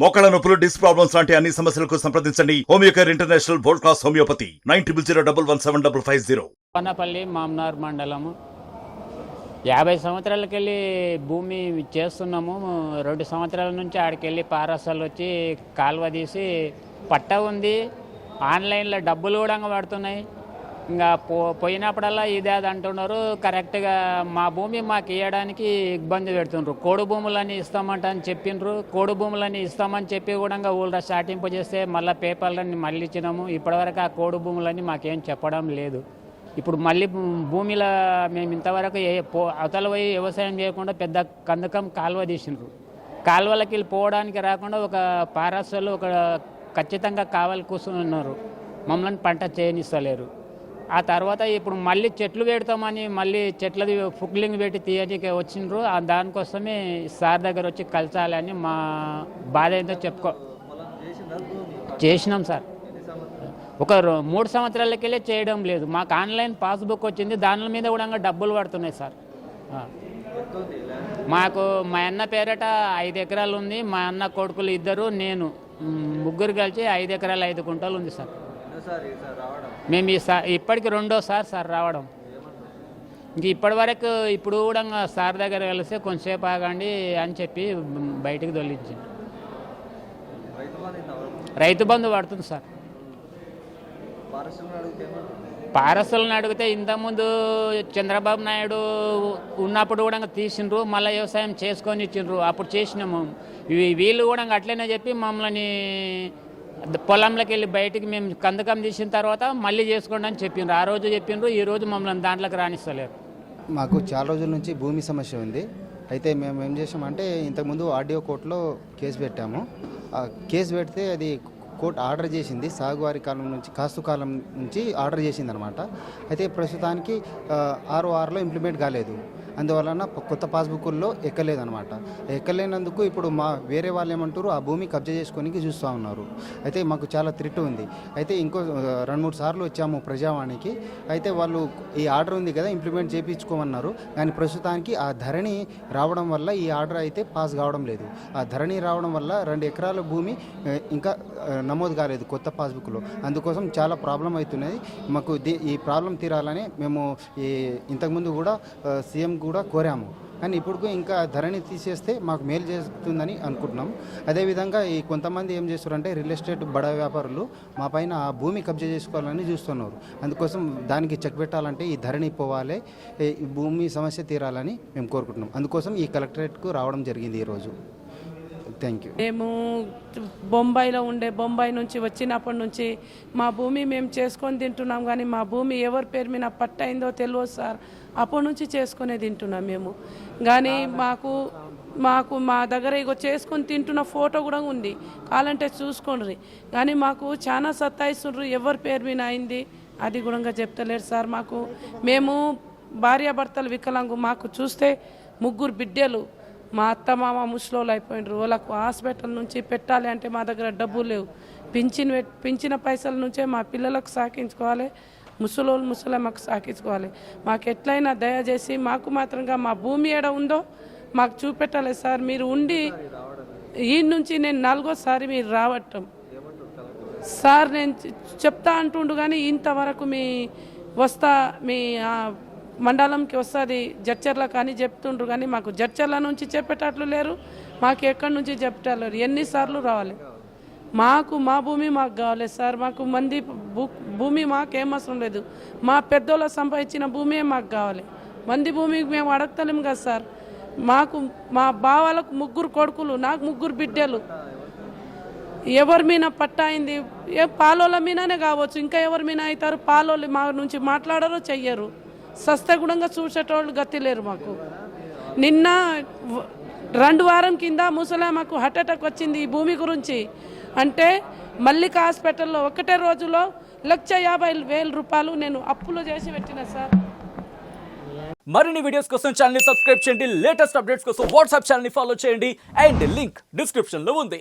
మోకాళ్ళ నొప్పులు, disc problems లాంటి అన్ని సమస్యలకు సంప్రదించండి. Homeocare international world class homeopathy 9001175550. Pannapalli Mamnar మండలము 50 సంవత్సరాలకెళ్ళి భూమి చేస్తున్నాము. 2 సంవత్సరాల నుంచి ఆడికెళ్ళి పారసాలు వచ్చి కాలువ తీసి పట్ట ఉంది. ఆన్లైన్లో డబ్బులు కూడా పడుతున్నాయి. ఇంకా పోయినప్పుడల్లా ఇదే అది అంటున్నారు. కరెక్ట్గా మా భూమి మాకు ఇవ్వడానికి ఇబ్బంది పెడుతున్నారు. కోడు భూములని ఇస్తామంట అని చెప్పిండ్రు. కోడు భూములని ఇస్తామని చెప్పి కూడా ఊళ్ళో స్టార్టింపు చేస్తే మళ్ళీ పేపర్లన్నీ మళ్ళీ ఇచ్చినాము. ఇప్పటివరకు ఆ కోడు భూములని మాకేం చెప్పడం లేదు. ఇప్పుడు మళ్ళీ భూమిలో మేము ఇంతవరకు అవతల పోయి వ్యవసాయం చేయకుండా పెద్ద కందకం కాలువ తీసిండ్రు. కాలువలకి వెళ్ళి పోవడానికి రాకుండా ఒక పారాసలు ఒక ఖచ్చితంగా కావాలి కూర్చున్నారు. మమ్మల్ని పంట చేయనిస్తలేరు. ఆ తర్వాత ఇప్పుడు మళ్ళీ చెట్లు పెడతామని మళ్ళీ చెట్లది ఫుక్లింగ్ పెట్టి తీయడానికి వచ్చిండ్రు. దానికోసమే సార్ దగ్గర వచ్చి కలిసాలని మా బాధ ఏంటో చేసినాం సార్. ఒక 3 సంవత్సరాలకెళ్ళే చేయడం లేదు. మాకు ఆన్లైన్ పాస్బుక్ వచ్చింది. దాని మీద కూడా డబ్బులు పడుతున్నాయి సార్. మాకు మా అన్న పేరట 5 ఎకరాలు ఉంది. మా అన్న కొడుకులు 2, నేను ముగ్గురు కలిసి 5 ఎకరాలు 5 గుంటలు ఉంది సార్. మేము ఇప్పటికి 2వ సార్ రావడం. ఇంక ఇప్పటి వరకు ఇప్పుడు కూడా సార్ దగ్గర కలిస్తే కొంచెంసేపు ఆగండి అని చెప్పి బయటికి దొల్లించింది. రైతు బంధు పడుతుంది సార్. పారసులను అడిగితే ఇంతకుముందు చంద్రబాబు నాయుడు ఉన్నప్పుడు కూడా తీసిండ్రు. మళ్ళీ వ్యవసాయం చేసుకొని ఇచ్చిండ్రు. అప్పుడు చేసినాము. వీళ్ళు కూడా అట్లనే చెప్పి మమ్మల్ని పొలంలోకి వెళ్ళి బయటికి మేము కందకం తీసిన తర్వాత మళ్ళీ చేసుకోండి అని చెప్పిండ్రు. ఆ రోజు చెప్పిండ్రు. ఈ రోజు మమ్మల్ని దాంట్లోకి రాణిస్తలేరు. మాకు చాలా రోజుల నుంచి భూమి సమస్య ఉంది. అయితే మేము ఏం చేసామంటే ఇంతకుముందు ఆర్డీఓ కోర్టులో కేసు పెట్టాము. ఆ కేసు పెడితే అది కోర్టు ఆర్డర్ చేసింది. సాగువారి కాలం నుంచి కాస్తు కాలం నుంచి ఆర్డర్ చేసింది అనమాట. అయితే ప్రస్తుతానికి 6/6లో ఇంప్లిమెంట్ కాలేదు. అందువలన కొత్త పాస్బుక్ల్లో ఎక్కలేదనమాట. ఎక్కలేనందుకు ఇప్పుడు వేరే వాళ్ళు ఏమంటారు, ఆ భూమి కబ్జా చేసుకోనికి చూస్తూ ఉన్నారు. అయితే మాకు చాలా థ్రెట్ ఉంది. అయితే ఇంకో 2-3 సార్లు వచ్చాము ప్రజావాణికి. అయితే వాళ్ళు ఈ ఆర్డర్ ఉంది కదా ఇంప్లిమెంట్ చేయించుకోమన్నారు. కానీ ప్రస్తుతానికి ఆ ధరణి రావడం వల్ల ఈ ఆర్డర్ అయితే పాస్ కావడం లేదు. ఆ ధరణి రావడం వల్ల 2 ఎకరాల భూమి ఇంకా నమోదు కాలేదు కొత్త పాస్బుక్లో. అందుకోసం చాలా ప్రాబ్లం అవుతున్నది. మాకు ఈ ప్రాబ్లం తీరాలని మేము ఇంతకుముందు కూడా సీఎం కూడా కోరాము. కానీ ఇప్పుడు ఇంకా ధరణి తీసేస్తే మాకు మేలు చేస్తుందని అనుకుంటున్నాం. అదేవిధంగా ఈ కొంతమంది ఏం చేస్తారంటే రియల్ ఎస్టేట్ బడా వ్యాపారులు మా పైన ఆ భూమి కబ్జా చేసుకోవాలని చూస్తున్నారు. అందుకోసం దానికి చెక్ పెట్టాలంటే ఈ ధరణి పోవాలి, ఈ భూమి సమస్య తీరాలని మేము కోరుకుంటున్నాం. అందుకోసం ఈ కలెక్టరేట్కు రావడం జరిగింది ఈరోజు. Thank you. మేము బొంబాయి నుంచి వచ్చినప్పటి నుంచి మా భూమి మేము చేసుకొని తింటున్నాం. కానీ మా భూమి ఎవరి పేరు మీద పట్టయిందో తెలియదు సార్. అప్పటి నుంచి చేసుకునే తింటున్నాం మేము. కానీ మాకు మా దగ్గర ఇగో చేసుకొని తింటున్న ఫోటో కూడా ఉంది, కావాలంటే చూసుకోండి. కానీ మాకు చాలా సత్తాయిస్తుండ్రు. ఎవరి పేరు మీద అయింది అది కూడా చెప్తలేరు సార్. మేము భార్యాభర్తలు వికలాంగు. మాకు చూస్తే 3 బిడ్డలు. మా అత్త మామ ముసలోళ్ళు అయిపోయినారు. వాళ్ళకు హాస్పిటల్ నుంచి పెట్టాలి అంటే మా దగ్గర డబ్బులు లేవు. పింఛన పైసల నుంచే మా పిల్లలకు సాకించుకోవాలి, ముసలమ్మకు సాకించుకోవాలి. మాకు ఎట్లయినా దయచేసి మాకు మాత్రంగా మా భూమి ఏడ ఉందో మాకు చూపెట్టాలి సార్. మీరు ఉండి ఈ నుంచి నేను 4వసారి మీరు రావటం సార్. నేను చెప్తా అంటుండు కానీ ఇంతవరకు మీ మండలంకి వస్తుంది జడ్చర్ల కానీ చెప్తుండ్రు. కానీ మాకు జడ్చర్ల నుంచి చెప్పేటట్లు లేరు, మాకు ఎక్కడి నుంచి చెప్పేటట్లు. ఎన్నిసార్లు రావాలి? మా భూమి మాకు కావాలి సార్. మాకు మంది భూమి మాకేం అవసరం లేదు. మా పెద్దోళ్ళ సంపాదించిన భూమి మాకు కావాలి. మంది భూమికి మేము అడగతలేము కదా సార్. మా బావాలకు 3 కొడుకులు, నాకు 3 బిడ్డలు. ఎవరి మీద పట్టాయింది? పాలోళ్ళ మీదనే కావచ్చు, ఇంకా ఎవరి మీద అవుతారు? పాలోళ్ళు మా నుంచి మాట్లాడరు, చెయ్యరు. సస్తగుణంగా చూసేటోళ్ళు గతి లేరు మాకు. నిన్న 2 వారం కింద ముసలామకు హార్ట్ అటాక్ వచ్చింది ఈ భూమి గురించి. అంటే మల్లిక హాస్పిటల్లో ఒకటే రోజులో 1,50,000 రూపాయలు నేను అప్పులు చేసి పెట్టిన సార్. మరిన్ని వీడియోస్ కోసం ఛానల్ ని సబ్స్క్రైబ్ చేయండి. లేటెస్ట్ అప్డేట్స్ కోసం వాట్సాప్ ఛానల్ ని ఫాలో చేయండి. అండ్ లింక్ డిస్క్రిప్షన్ లో ఉంది.